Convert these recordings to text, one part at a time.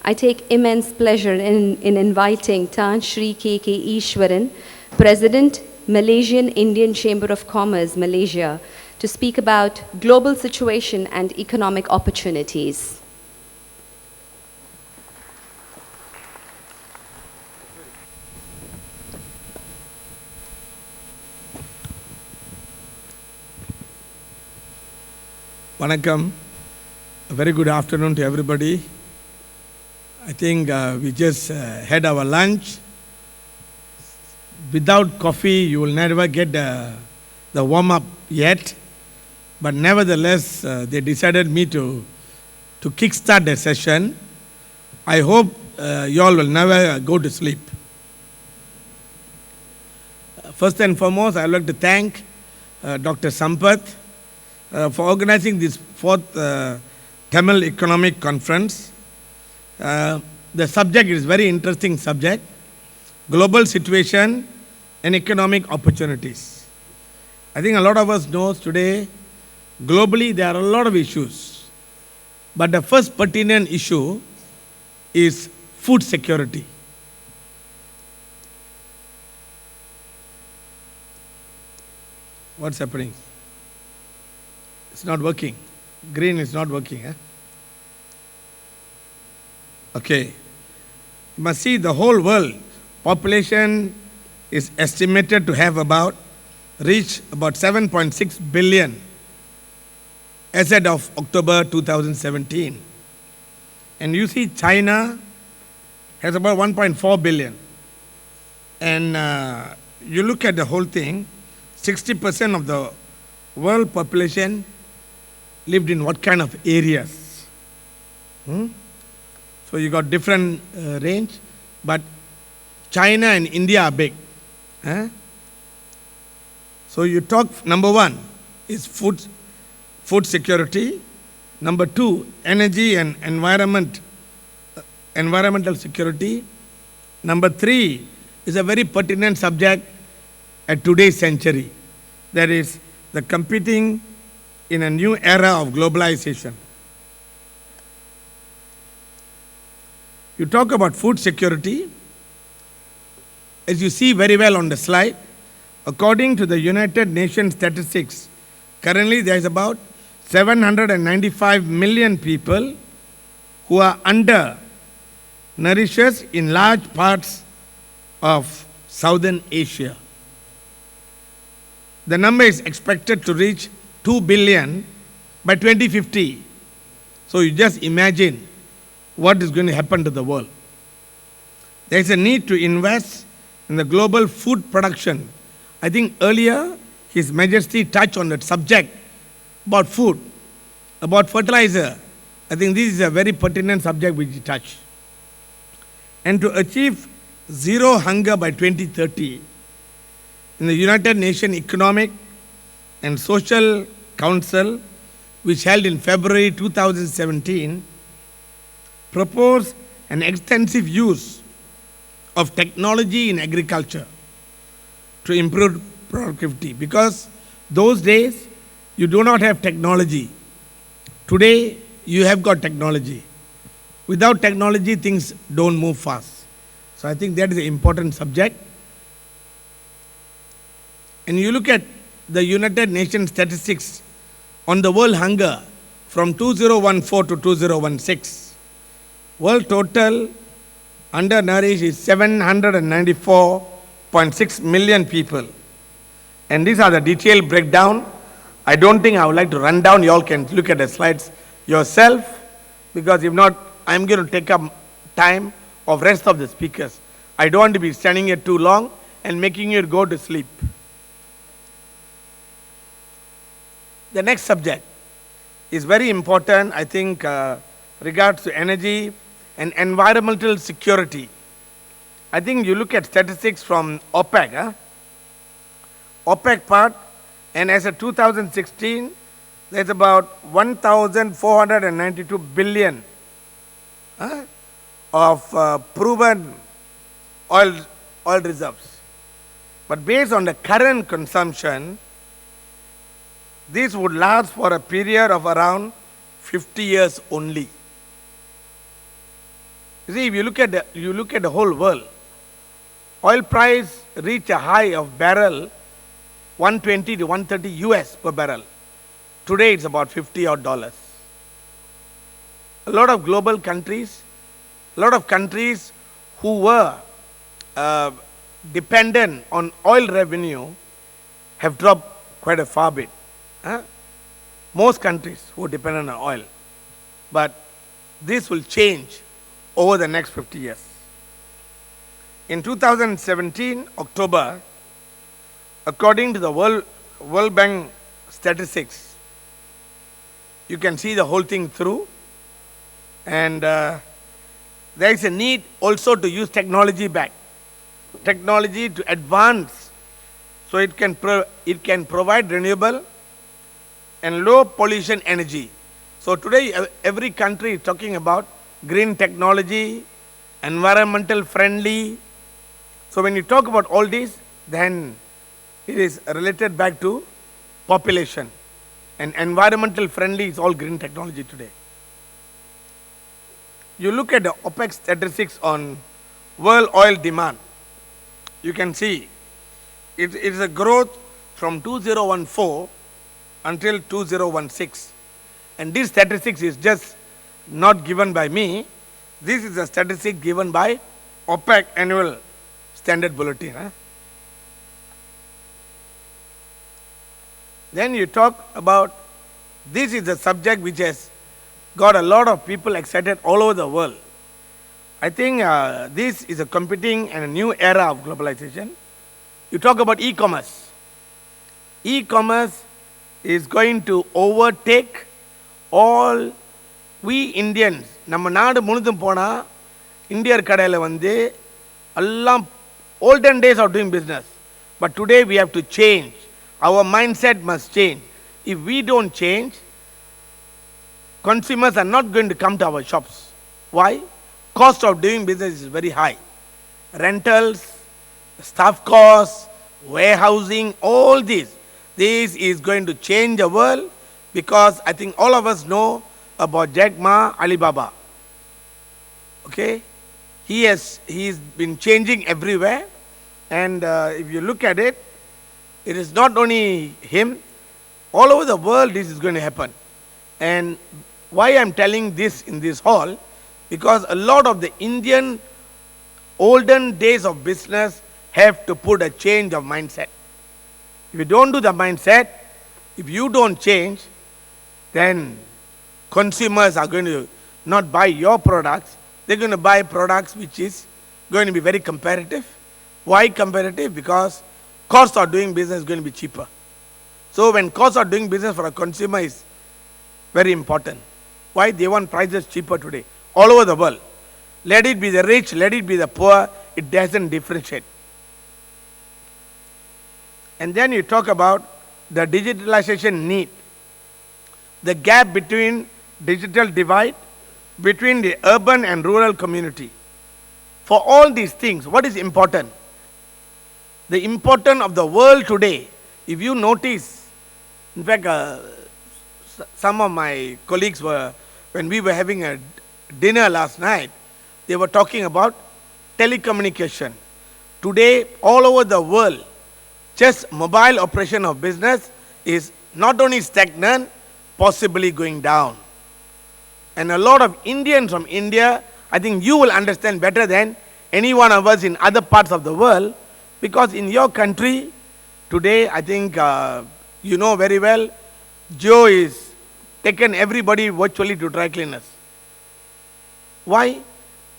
I take immense pleasure in inviting Tan Sri K.K. Easwaran, President, Malaysian Indian Chamber of Commerce, Malaysia, to speak about global situation and economic opportunities. Vanakkam. A very good afternoon to everybody. I think we just had our lunch. Without coffee, you will never get the warm-up yet. But nevertheless, they decided me to kickstart the session. I hope you all will never go to sleep. First and foremost, I would like to thank Dr. Sampath for organizing this fourth Tamil Economic Conference. The subject is very interesting subject, global situation and economic opportunities. I think a lot of us knows today, globally there are a lot of issues. But the first pertinent issue is food security. What's happening? It's not working. Green is not working. Okay. You must see the whole world population is estimated to have reach about 7.6 billion as of October 2017. And you see China has about 1.4 billion. And you look at the whole thing, 60% of the world population lived in what kind of areas? So you got different range, but China and India are big. So you talk, number one is food security. Number two, energy and environmental security. Number three is a very pertinent subject at today's century. That is the competing in a new era of globalization. You talk about food security, as you see very well on the slide, according to the United Nations statistics, currently there is about 795 million people who are undernourished in large parts of Southern Asia. The number is expected to reach 2 billion by 2050. So you just imagine what is going to happen to the world. There is a need to invest in the global food production. I think earlier His Majesty touched on that subject about food, about fertilizer. I think this is a very pertinent subject which he touched. And to achieve zero hunger by 2030, in the United Nations Economic and Social Council, which held in February 2017, proposed an extensive use of technology in agriculture to improve productivity. Because those days, you do not have technology. Today, you have got technology. Without technology, things don't move fast. So I think that is an important subject. And you look at the United Nations statistics on the world hunger from 2014 to 2016. World total undernourished is 794.6 million people. And these are the detailed breakdown. I don't think I would like to run down. You all can look at the slides yourself, because if not, I'm going to take up time of rest of the speakers. I don't want to be standing here too long and making you go to sleep. The next subject is very important, I think, regards to energy and environmental security. I think you look at statistics from OPEC, OPEC part, and as of 2016, there's about 1,492 billion of proven oil reserves. But based on the current consumption, this would last for a period of around 50 years only. You see, if you look at the whole world, oil price reached a high of barrel 120 to 130 US per barrel. Today it's about 50 odd dollars. A lot of global countries, a lot of countries who were dependent on oil revenue have dropped quite a far bit. Huh? Most countries who are dependent on oil. But this will change over the next 50 years. In 2017, October, according to the World Bank statistics, you can see the whole thing through. And there is a need also to use technology back. Technology to advance so it can provide renewable and low pollution energy. So today every country is talking about green technology, environmental friendly. So when you talk about all this, then it is related back to population. And environmental friendly is all green technology today. You look at the OPEC statistics on world oil demand, you can see it is a growth from 2014 until 2016. And this statistics is just not given by me. This is a statistic given by OPEC annual standard bulletin. Huh? Then you talk about, this is a subject which has got a lot of people excited all over the world. I think this is a competing and a new era of globalization. You talk about e-commerce. E-commerce is going to overtake all we Indians. நம்ம நாடு முழுதும் போனா இந்தியர் கடையில் வந்து எல்லாம் olden days of doing business. But today we have to change. Our mindset must change. If we don't change, consumers are not going to come to our shops. Why? Cost of doing business is very high. Rentals, staff costs, warehousing, all this. This is going to change the world because I think all of us know about Jack Ma Alibaba. Okay? He's been changing everywhere. And if you look at it, it is not only him. All over the world this is going to happen. And why I'm telling this in this hall, because a lot of the Indian olden days of business have to put a change of mindset. If you don't do the mindset, if you don't change, then consumers are going to not buy your products. They're going to buy products which is going to be very competitive. Why competitive? Because cost of doing business is going to be cheaper. So when cost of doing business for a consumer is very important. Why? They want prices cheaper today. All over the world. Let it be the rich, let it be the poor, it doesn't differentiate. And then you talk about the digitalization need. The gap between digital divide between the urban and rural community. For all these things, what is important? The importance of the world today, if you notice, in fact, some of my colleagues were, when we were having a dinner last night, they were talking about telecommunication. Today, all over the world, just mobile operation of business is not only stagnant, possibly going down. And a lot of Indians from India, I think you will understand better than any one of us in other parts of the world, because in your country, today, I think you know very well, Joe is taken everybody virtually to dry cleaners. Why?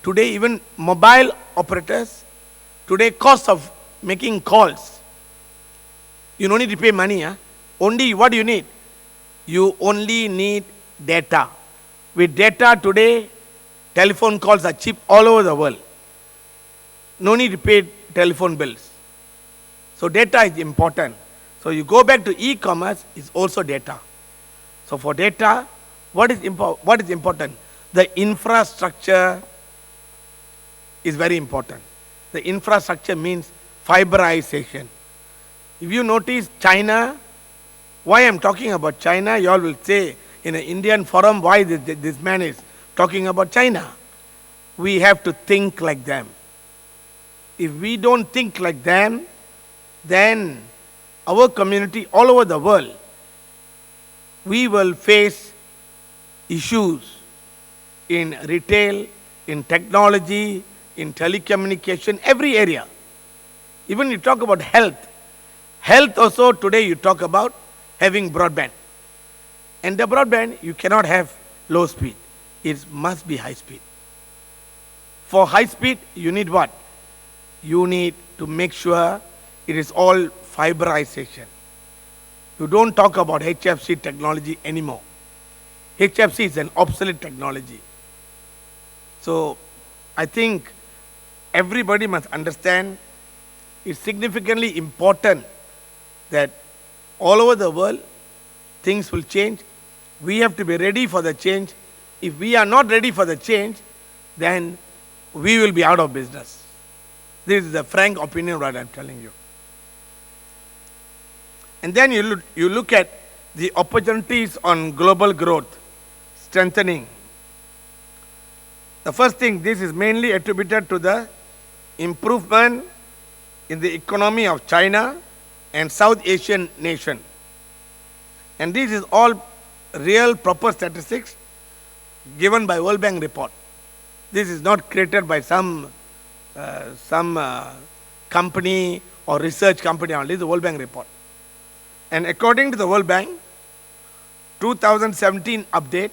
Today, even mobile operators, today cost of making calls, you don't need to pay money. Huh? Only what do you need? You only need data. With data today, telephone calls are cheap all over the world. No need to pay telephone bills. So data is important. So you go back to e-commerce, is also data. So for data, what is important? The infrastructure is very important. The infrastructure means fiberization. If you notice China, why I'm talking about China, you all will say in an Indian forum, why this man is talking about China. we have to think like them. If we don't think like them, then our community all over the world, we will face issues in retail, in technology, in telecommunication, every area. Even you talk about health. Health also today you talk about having broadband. And the broadband, you cannot have low speed. It must be high speed. For high speed, you need what? You need to make sure it is all fiberization. You don't talk about HFC technology anymore. HFC is an obsolete technology. So I think everybody must understand it's significantly important that all over the world things will change. We have to be ready for the change. If we are not ready for the change, then we will be out of business. This is the frank opinion that I'm telling you. And then you look at the opportunities on global growth, strengthening. The first thing, this is mainly attributed to the improvement in the economy of China and South Asian nation. And this is all real proper statistics given by World Bank report. This is not created by some company or research company only. This is the World Bank report. And according to the World Bank, 2017 update,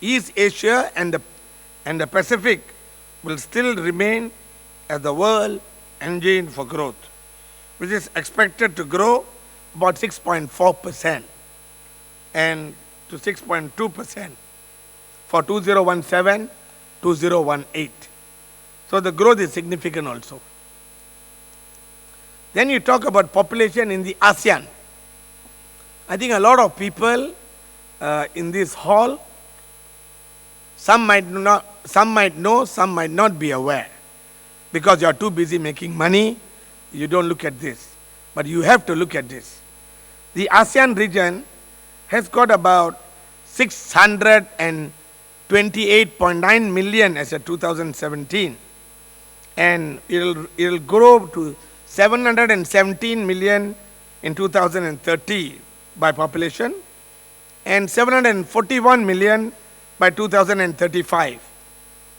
East Asia and the Pacific will still remain as the world engine for growth, which is expected to grow about 6.4% and to 6.2% for 2017-2018. So the growth is significant also. Then you talk about population in the ASEAN. I think a lot of people in this hall, some might know, some might not be aware. Because you are too busy making money, you don't look at this. But you have to look at this. The ASEAN region has got about 628.9 million as of 2017. And it'll grow to 717 million in 2030 by population and 741 million by 2035,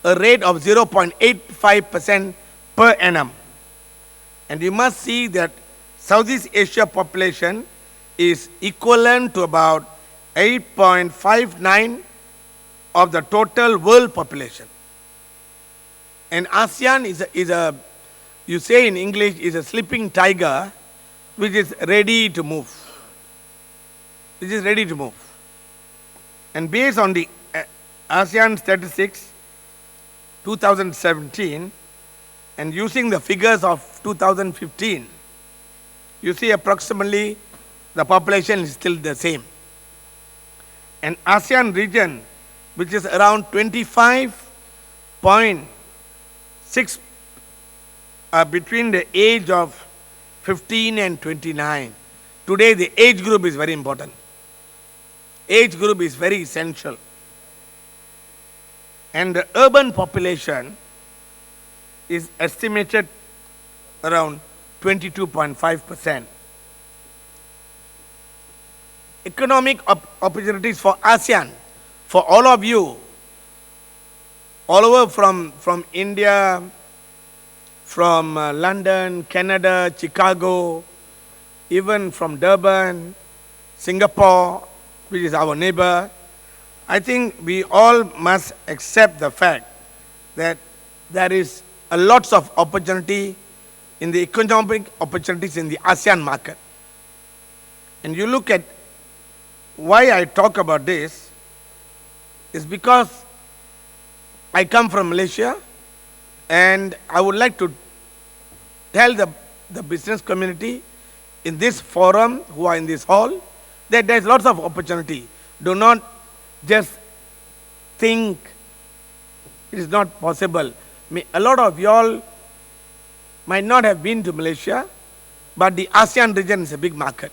a rate of 0.85% per annum. And you must see that Southeast Asia population is equivalent to about 8.59 of the total world population. And ASEAN is a you say in English, is a sleeping tiger which is ready to move. Which is ready to move. And based on the ASEAN statistics 2017 and using the figures of 2015, you see approximately the population is still the same. And ASEAN region, which is around 25.6 between the age of 15 and 29. Today the age group is very important. Age group is very essential. And the urban population is estimated around 22.5%. Economic opportunities for ASEAN, for all of you, all over from India, from London, Canada, Chicago, even from Durban, Singapore, which is our neighbor. I think we all must accept the fact that there is a lots of opportunity in the economic opportunities in the ASEAN market. And you look at why I talk about this is because I come from Malaysia. And I would like to tell the business community in this forum, who are in this hall, that there is lots of opportunity. Do not just think it is not possible. A lot of y'all might not have been to Malaysia, but the ASEAN region is a big market.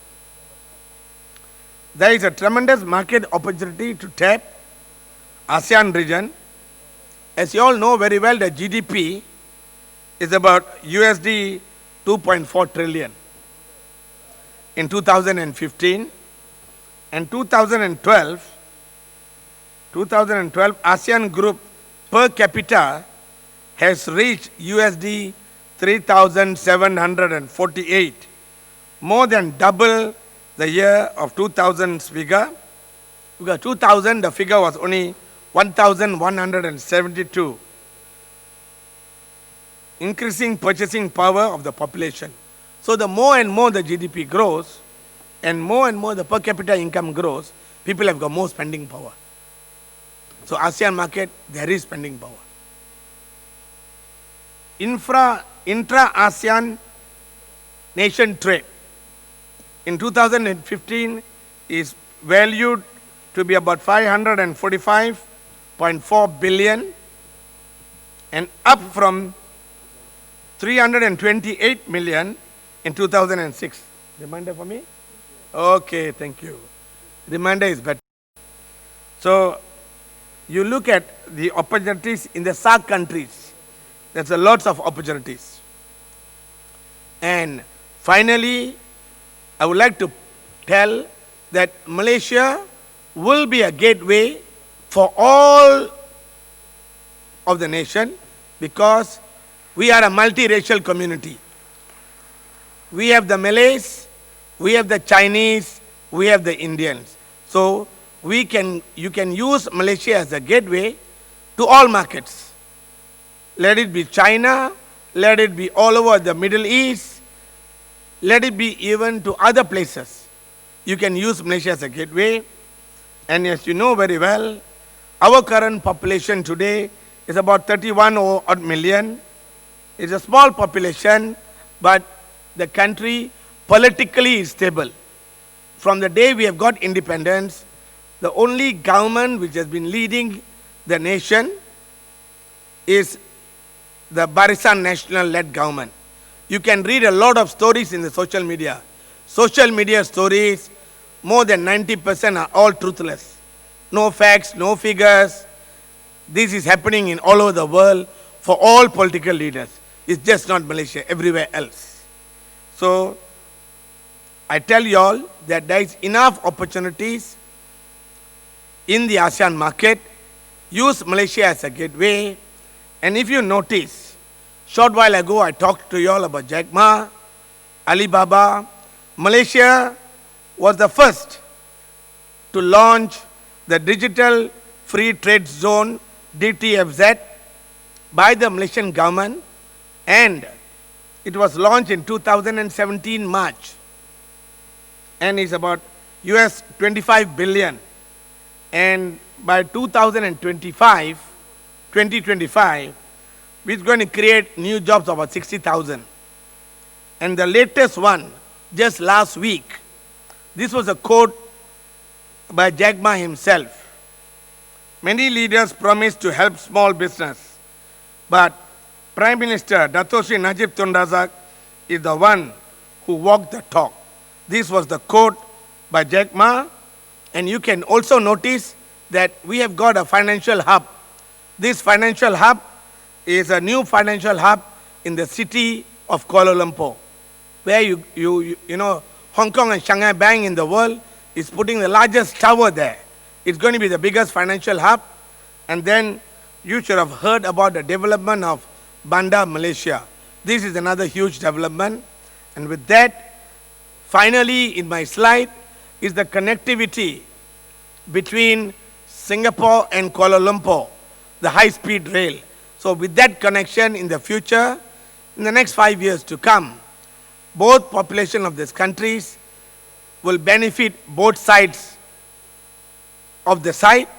There is a tremendous market opportunity to tap ASEAN region. As you all know very well, the GDP is about USD 2.4 trillion in 2015. And 2012, ASEAN Group per capita has reached USD 3,748, more than double the year of 2000's figure. Because 2000, the figure was only 1,172. Increasing purchasing power of the population. So the more and more the GDP grows, and more the per capita income grows, people have got more spending power. So ASEAN market, there is spending power. Intra-ASEAN nation trade in 2015 is valued to be about 545.4 billion and up from 328 million in 2006. Reminder for me? Okay, thank you. Reminder is better. So, you look at the opportunities in the SAARC countries. There's a lots of opportunities. And finally, I would like to tell that Malaysia will be a gateway for all of the nation because we are a multiracial community. We have the Malays, we have the Chinese, we have the Indians. So you can use Malaysia as a gateway to all markets. Let it be China, let it be all over the Middle East, let it be even to other places. You can use Malaysia as a gateway. And as you know very well, our current population today is about 31 odd million. It's a small population, but the country politically is stable. From the day we have got independence, the only government which has been leading the nation is the Barisan Nasional-led government. You can read a lot of stories in the social media. Social media stories, more than 90% are all truthless. No facts, no figures. This is happening in all over the world for all political leaders. It's just not Malaysia, everywhere else. So, I tell you all that there is enough opportunities in the ASEAN market. Use Malaysia as a gateway. And if you notice, short while ago I talked to you all about Jack Ma, Alibaba. Malaysia was the first to launch the Digital Free Trade Zone, DTFZ, by the Malaysian government, and it was launched in 2017 March, and is about US 25 billion. And by 2025, it's going to create new jobs of about 60,000. And the latest one, just last week, this was a quote by Jack Ma himself. Many leaders promised to help small business, but Prime Minister Dato Sri Najib Tun Razak is the one who walked the talk. This was the quote by Jack Ma. And you can also notice that we have got a financial hub. This financial hub is a new financial hub in the city of Kuala Lumpur, where you know, Hong Kong and Shanghai Bank in the world is putting the largest tower there. It's going to be the biggest financial hub. And then you should have heard about the development of Bandar Malaysia. This is another huge development. And with that, finally in my slide is the connectivity between Singapore and Kuala Lumpur, the high-speed rail. So with that connection in the future, in the next 5 years to come, both population of these countries will benefit both sides of the site,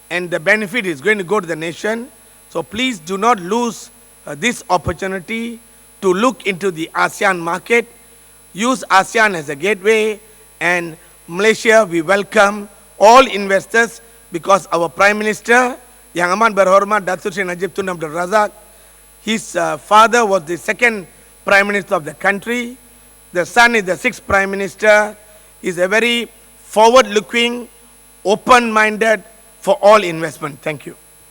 and the benefit is going to go to the nation. So please do not lose this opportunity to look into the ASEAN market. Use ASEAN as a gateway, and Malaysia, we welcome all investors because our Prime Minister, Yang Amat Berhormat Datuk Seri Najib Tun Abdul Razak, his father was the second Prime Minister of the country. The son is the sixth Prime Minister. He is a very forward-looking, open-minded for all investment. Thank you.